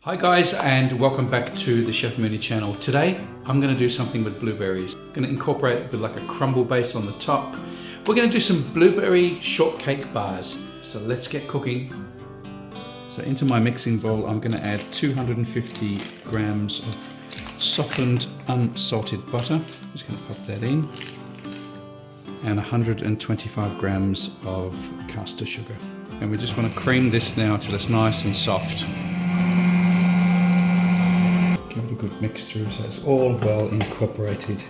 Hi guys, and welcome back to the Chef Mooney channel. Today I'm going to do something with blueberries. I'm going to incorporate it with like a crumble base on the top. We're going to do some blueberry shortcake bars. So let's get cooking. So into my mixing bowl I'm going to add 250 grams of softened unsalted butter. I'm just going to pop that in. And 125 grams of caster sugar. And we just want to cream this now till it's nice and soft. Give it a good mix through so it's all well incorporated.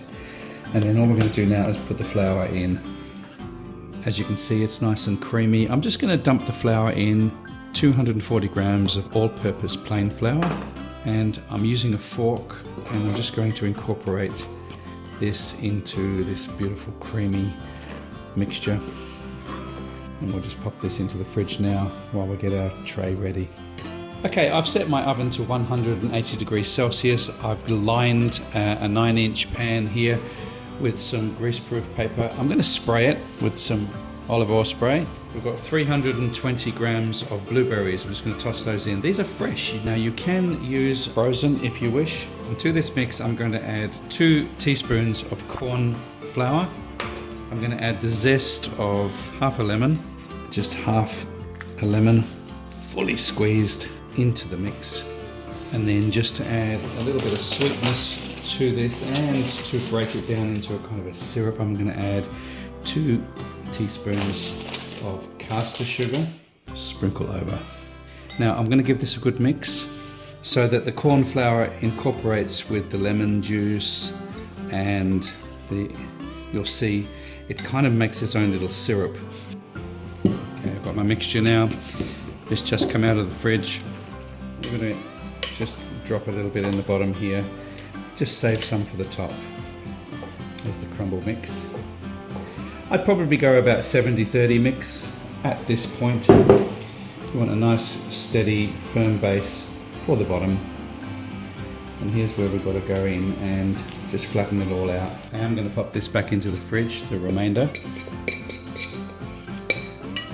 And then all we're going to do now is put the flour in. As you can see, it's nice and creamy. I'm just going to dump the flour in, 240 grams of all-purpose plain flour. And I'm using a fork and I'm just going to incorporate this into this beautiful creamy mixture. And we'll just pop this into the fridge now while we get our tray ready. Okay, I've set my oven to 180 degrees Celsius. I've lined a 9-inch pan here with some greaseproof paper. I'm going to spray it with some olive oil spray. We've got 320 grams of blueberries. I'm just going to toss those in. These are fresh. Now you can use frozen if you wish. And to this mix I'm going to add 2 teaspoons of corn flour. I'm going to add the zest of half a lemon, just half a lemon, fully squeezed into the mix. And then just to add a little bit of sweetness to this and to break it down into a kind of a syrup, I'm going to add 2 teaspoons of caster sugar, sprinkle over. Now I'm going to give this a good mix so that the corn flour incorporates with the lemon juice, and you'll see it kind of makes its own little syrup. Okay, I've got my mixture now. It's just come out of the fridge. I'm going to just drop a little bit in the bottom here. Just save some for the top as the crumble mix. I'd probably go about 70-30 mix at this point. You want a nice, steady, firm base for the bottom. And here's where we've got to go in and just flatten it all out. And I'm going to pop this back into the fridge, the remainder.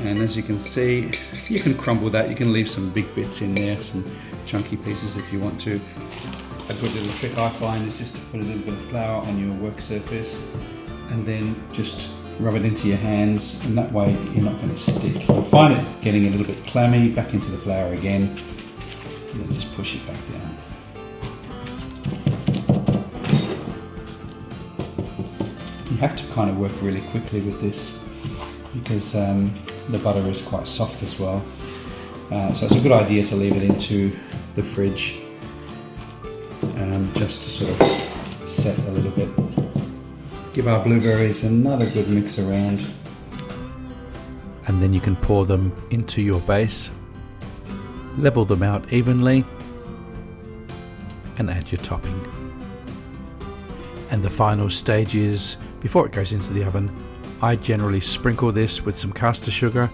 And as you can see, you can crumble that. You can leave some big bits in there, some chunky pieces if you want to. A good little trick I find is just to put a little bit of flour on your work surface and then just rub it into your hands, and that way you're not going to stick. You'll find it getting a little bit clammy. Back into the flour again, and then just push it back down. You have to kind of work really quickly with this because the butter is quite soft as well. So it's a good idea to leave it into the fridge just to sort of set a little bit. Give our blueberries another good mix around. And then you can pour them into your base, level them out evenly, and add your topping. And the final stage is, before it goes into the oven, I generally sprinkle this with some caster sugar.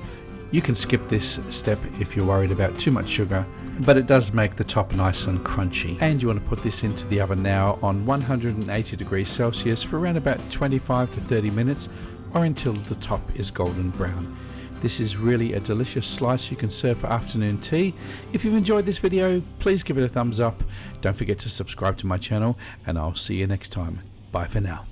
You can skip this step if you're worried about too much sugar, but it does make the top nice and crunchy. And you want to put this into the oven now on 180 degrees Celsius for around about 25 to 30 minutes, or until the top is golden brown. This is really a delicious slice you can serve for afternoon tea. If you've enjoyed this video, please give it a thumbs up. Don't forget to subscribe to my channel, and I'll see you next time. Bye for now.